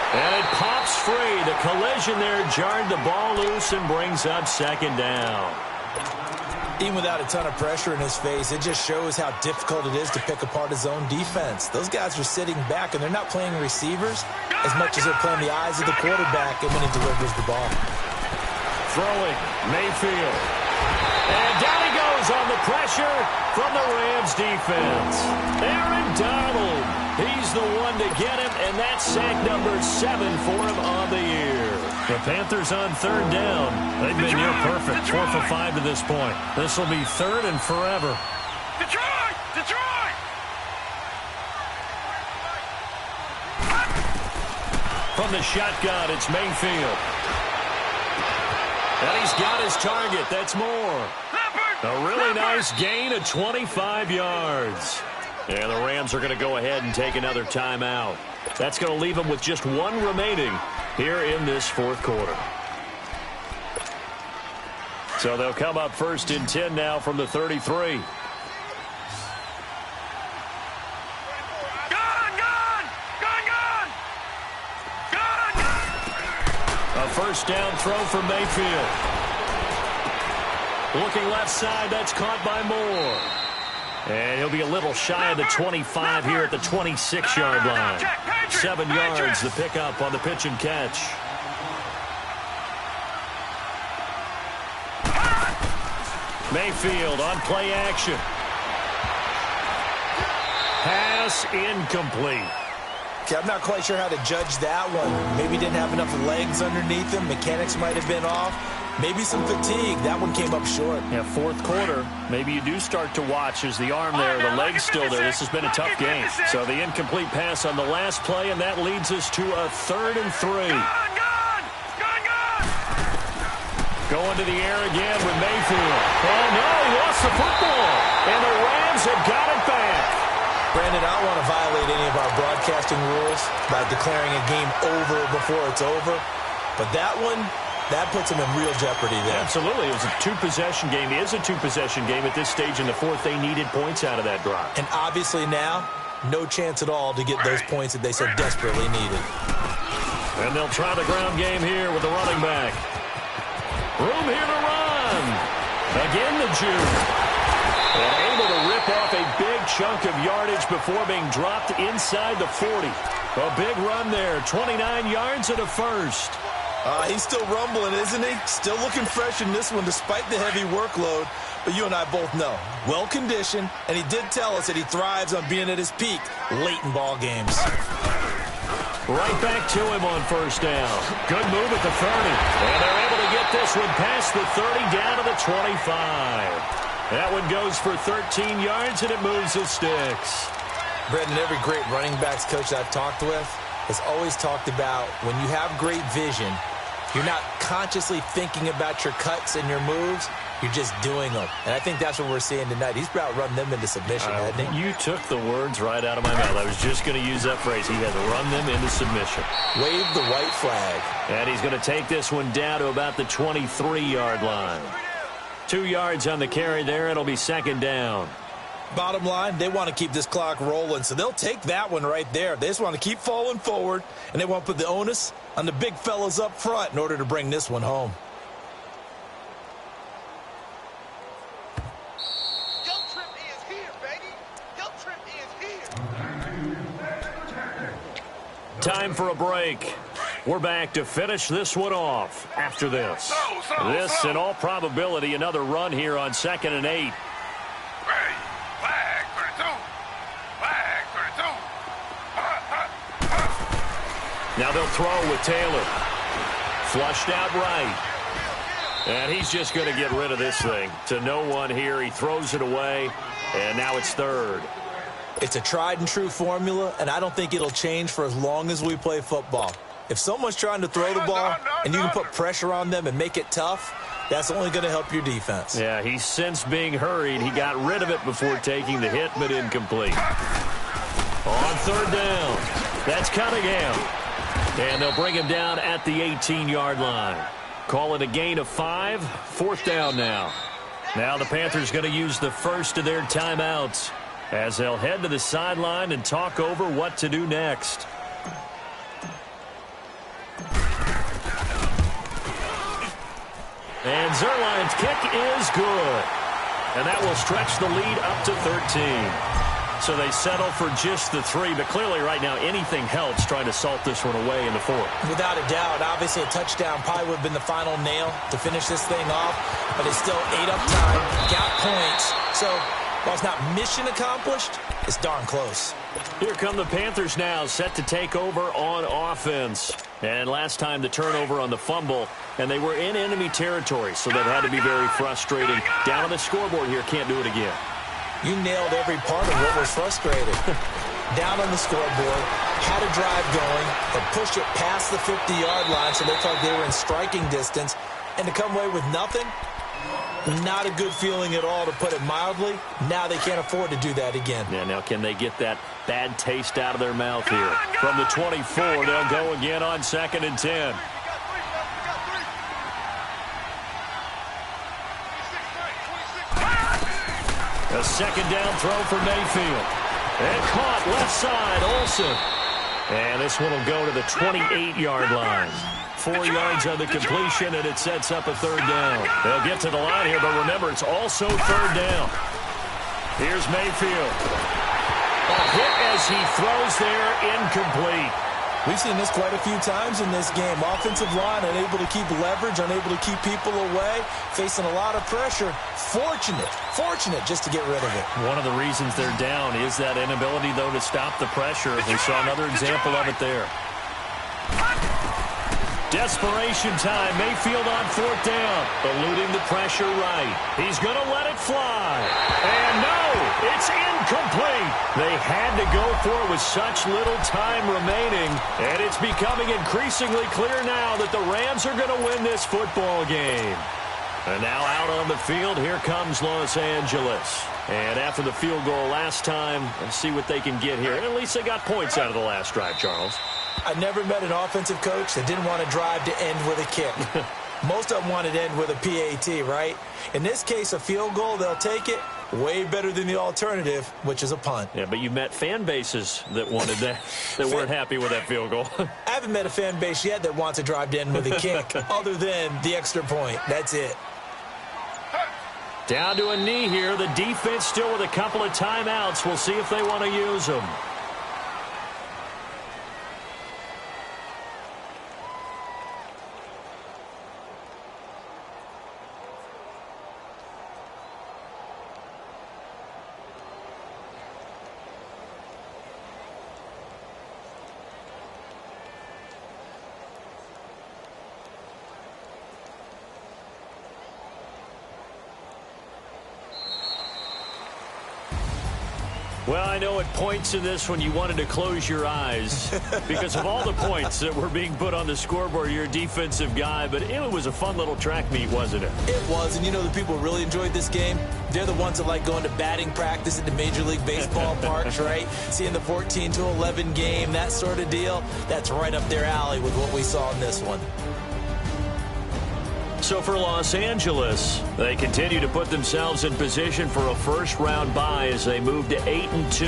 And it pops free. The collision there jarred the ball loose and brings up 2nd down. Even without a ton of pressure in his face, it just shows how difficult it is to pick apart his own defense. Those guys are sitting back, and they're not playing receivers as much as they're playing the eyes of the quarterback and when he delivers the ball. Throwing, Mayfield. And down he goes on the pressure from the Rams defense. Aaron Donald, he's the one to get him, and that's sack number 7 for him on the year. The Panthers on 3rd down. They've been near perfect, 4 for 5 to this point. This will be 3rd and forever. Detroit! From the shotgun, it's Mayfield. And he's got his target. That's Moore. A really nice gain of 25 yards. And the Rams are going to go ahead and take another timeout. That's going to leave them with just one remaining here in this fourth quarter. So they'll come up first and 10 now from the 33. A first down throw from Mayfield. Looking left side, that's caught by Moore. And he'll be a little shy of the 25 here at the 26-yard line. 7 yards, the pickup on the pitch and catch. Mayfield on play action. Pass incomplete. Okay, I'm not quite sure how to judge that one. Maybe didn't have enough legs underneath him. Mechanics might have been off. Maybe some fatigue. That one came up short. Yeah, fourth quarter. Maybe you do start to watch as the arm there, the leg's still there. This has been a tough game. So the incomplete pass on the last play, and that leads us to a 3rd and 3. Going to the air again with Mayfield. Oh, no, he lost the football. And the Rams have got it back. Brandon, I don't want to violate any of our broadcasting rules by declaring a game over before it's over. But that one, that puts them in real jeopardy there. Absolutely. It was a two-possession game. It is a two-possession game at this stage in the fourth. They needed points out of that drive. And obviously now, no chance at all to get those points that they so desperately needed. And they'll try the ground game here with the running back. Room here to run. Again, the Jew. And able to rip off a big chunk of yardage before being dropped inside the 40. A big run there. 29 yards and a first. He's still rumbling, isn't he? Still looking fresh in this one despite the heavy workload. But you and I both know, well-conditioned, and he did tell us that he thrives on being at his peak late in ball games. Right back to him on first down. Good move at the 30. And they're able to get this one past the 30 down to the 25. That one goes for 13 yards, and it moves the sticks. Brendan, every great running backs coach I've talked with has always talked about when you have great vision, you're not consciously thinking about your cuts and your moves. You're just doing them. And I think that's what we're seeing tonight. He's about run them into submission, hasn't he? You took the words right out of my mouth. I was just going to use that phrase. He had to run them into submission. Wave the white flag. And he's going to take this one down to about the 23-yard line. 2 yards on the carry there. It'll be second down. Bottom line, they want to keep this clock rolling, so they'll take that one right there. They just want to keep falling forward, and they want to put the onus on the big fellas up front in order to bring this one home. Time for a break. We're back to finish this one off after this. This, in all probability, another run here on 2nd and 8. Flag 32. Flag 32. Now they'll throw with Taylor. Flushed out right. And he's just going to get rid of this thing. To no one here. He throws it away. And now it's 3rd. It's a tried and true formula, and I don't think it'll change for as long as we play football. If someone's trying to throw the ball and you can put pressure on them and make it tough, that's only going to help your defense. Yeah, he's since being hurried. He got rid of it before taking the hit, but incomplete. On 3rd down, that's Cunningham. And they'll bring him down at the 18-yard line. Call it a gain of 5. 4th down now. Now the Panthers going to use the first of their timeouts as they'll head to the sideline and talk over what to do next. And Zuerlein's kick is good. And that will stretch the lead up to 13. So they settle for just the 3, but clearly right now anything helps trying to salt this one away in the 4th. Without a doubt, obviously a touchdown probably would have been the final nail to finish this thing off, but it's still 8 up time, got points. So while it's not mission accomplished, it's darn close. Here come the Panthers now, set to take over on offense. And last time the turnover on the fumble, and they were in enemy territory, so that had to be very frustrating. Down on the scoreboard here, can't do it again. You nailed every part of what was frustrating. Down on the scoreboard, had a drive going, but pushed it past the 50-yard line so they felt like they were in striking distance. And to come away with nothing, Not a good feeling at all, to put it mildly. Now they can't afford to do that again. Yeah, now can they get that bad taste out of their mouth here? From the 24, they'll go again on 2nd and 10. A second down throw for Mayfield. And caught left side, Olsen. And this one will go to the 28-yard line. 4 yards on the completion, and it sets up a 3rd down. They'll get to the line here, but remember, it's also 3rd down. Here's Mayfield. A hit as he throws there, incomplete. We've seen this quite a few times in this game. Offensive line unable to keep leverage, unable to keep people away, facing a lot of pressure. Fortunate just to get rid of it. One of the reasons they're down is that inability, though, to stop the pressure. We saw another example of it there. Desperation time. Mayfield on 4th down. Eluding the pressure right. He's going to let it fly. And no, it's incomplete. They had to go for it with such little time remaining. And it's becoming increasingly clear now that the Rams are going to win this football game. And now out on the field, here comes Los Angeles. And after the field goal last time, let's see what they can get here. At least they got points out of the last drive, Charles. I never met an offensive coach that didn't want to drive to end with a kick. Most of them wanted to end with a PAT, right? In this case, a field goal, they'll take it. Way better than the alternative, which is a punt. Yeah, but you met fan bases that wanted that, that weren't happy with that field goal. I haven't met a fan base yet that wants to drive to end with a kick other than the extra point. That's it. Down to a knee here. The defense still with a couple of timeouts. We'll see if they want to use them. Well, I know at points in this one you wanted to close your eyes because of all the points that were being put on the scoreboard. You're a defensive guy, but it was a fun little track meet, wasn't it? It was, and you know the people who really enjoyed this game? They're the ones that like going to batting practice at the Major League Baseball parks, right? Seeing the 14-11 game, that sort of deal. That's right up their alley with what we saw in this one. So for Los Angeles, they continue to put themselves in position for a first-round bye as they move to 8-2.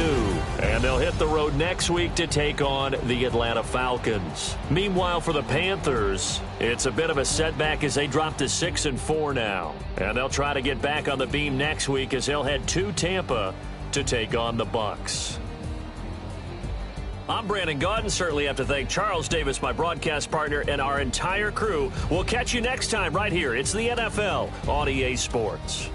And they'll hit the road next week to take on the Atlanta Falcons. Meanwhile, for the Panthers, it's a bit of a setback as they drop to 6-4 now. And they'll try to get back on the beam next week as they'll head to Tampa to take on the Bucs. I'm Brandon Gaudin. Certainly have to thank Charles Davis, my broadcast partner, and our entire crew. We'll catch you next time right here. It's the NFL on EA Sports.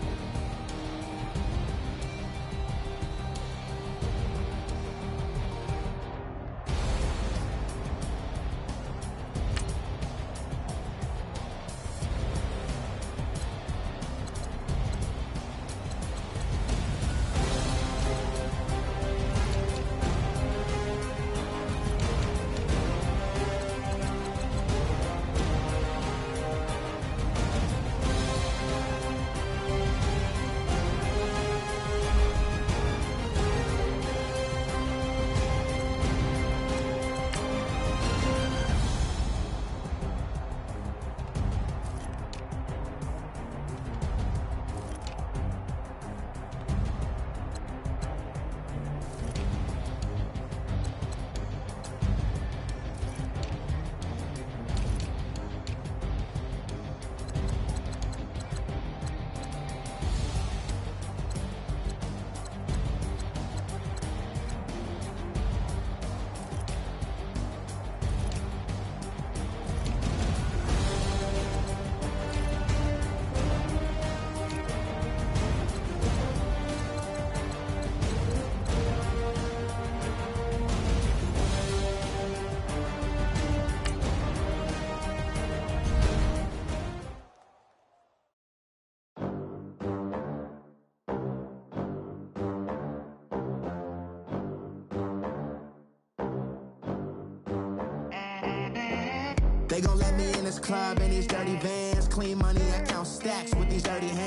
They gon' let me in this club in these dirty vans. Clean money, I count stacks with these dirty hands.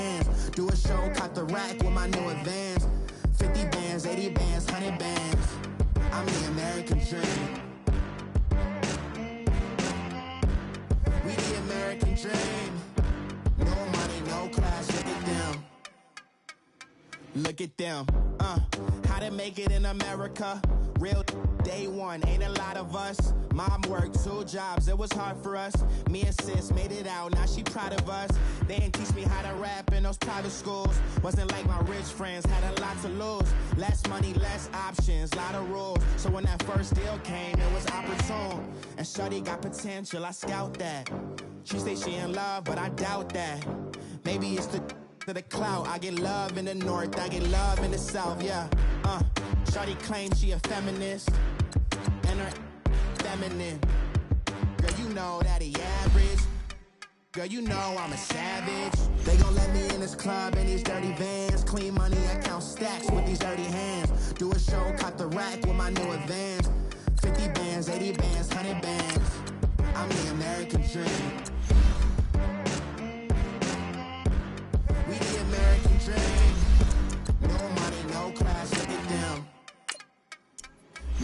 rack with my new advance. 50 bands, 80 bands, 100 bands. I'm the American dream. We the American dream. No money, no class, look at them. Look at them, how to make it in America. Real day one, ain't a lot of us. Mom worked 2 jobs, it was hard for us. Me and sis made it out, now she proud of us. They didn't teach me how to rap in those private schools. Wasn't like my rich friends, had a lot to lose. Less money, less options, lot of rules. So when that first deal came, it was opportune. And shorty got potential, I scout that. She say she in love, but I doubt that. Maybe it's to the clout. I get love in the north, I get love in the south, yeah. Shorty claims she a feminist, and her feminine. Girl, you know that he average. Girl, you know I'm a savage. They gon' let me in this club in these dirty vans. Clean money, I count stacks with these dirty hands. Do a show, cut the rack with my new advance. 50 bands, 80 bands, 100 bands. I'm the American dream. We the American dream. No money, no class, look at them.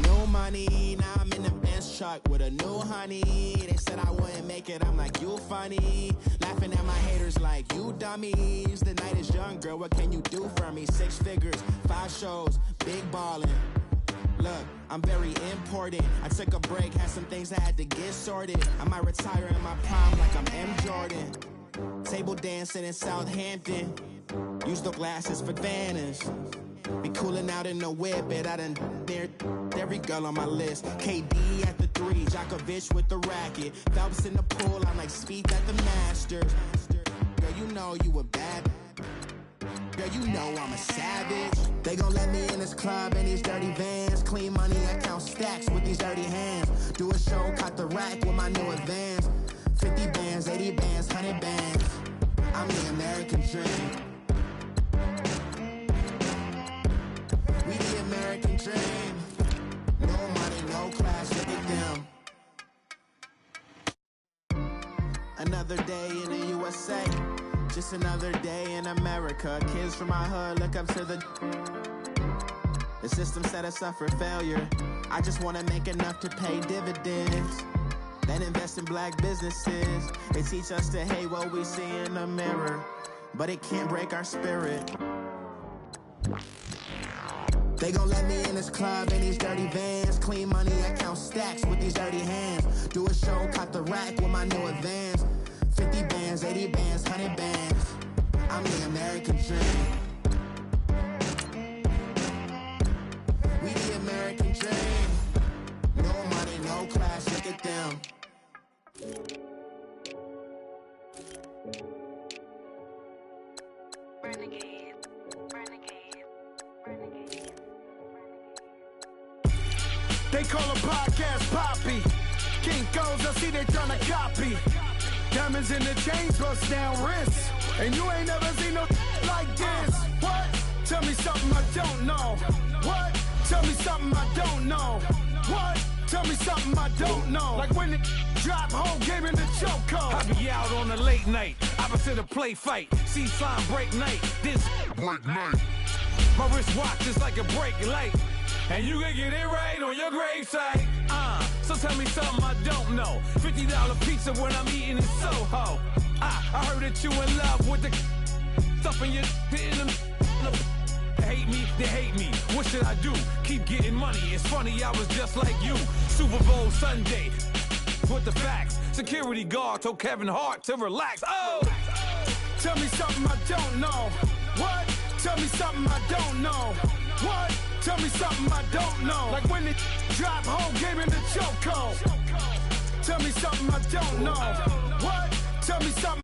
No money, now I'm in the Benz truck with a new honey. They said I wouldn't make it, I'm like, you funny. Laughing at my haters like, you dummies. The night is young, girl, what can you do for me? 6 figures, 5 shows, big ballin'. Look, I'm very important. I took a break, had some things I had to get sorted. I might retire in my prime like I'm M. Jordan. Table dancing in Southampton. Use the glasses for Vanish. Be cooling out in the whip, but I done dared every girl on my list. KD at the 3, Djokovic with the racket. Phelps in the pool, I'm like Speed at the Masters. Girl, you know you a bad. Girl, you know I'm a savage. They gon' let me in this club in these dirty vans. Clean money, I count stacks with these dirty hands. Do a show, cut the rack with my new advance. 50 bands, 80 bands, 100 bands. I'm the American dream. We the American dream. No money, no class, look at them. Another day in the USA. Just another day in America. Kids from my hood look up to the system set us up for failure. I just wanna make enough to pay dividends. Then invest in black businesses. They teach us to hate what we see in the mirror, but it can't break our spirit. They gon' let me in this club in these dirty vans. Clean money, I count stacks with these dirty hands. Do a show, cut the rack with my new advance. 50 bands, 80 bands, 100 bands. I'm the American dream. We the American dream. No money, no class, look at them. Renegade, renegade, renegade. They call a podcast Poppy. Kinkos, I see they tryna copy. Diamonds in the chains, bust down wrists. And you ain't never seen no like this. What? Tell me something I don't know. What? Tell me something I don't know. What? Tell me something I don't know. Like when it drop, whole game in the chokehold. I be out on a late night, opposite a play fight. See sign break night, this break night. My wristwatch is like a break light. And you can get it right on your gravesite. So tell me something I don't know. $50 pizza when I'm eating in Soho. I heard that you in love with the stuff in your in them. They hate me, they hate me. What should I do? Keep getting money. It's funny, I was just like you. Super Bowl Sunday with the facts. Security guard told Kevin Hart to relax. Oh! Tell me something I don't know. What? Tell me something I don't know. What? Tell me something I don't know. Like when it drop, whole game in the chokehold. Tell me something I don't know. What? Tell me something.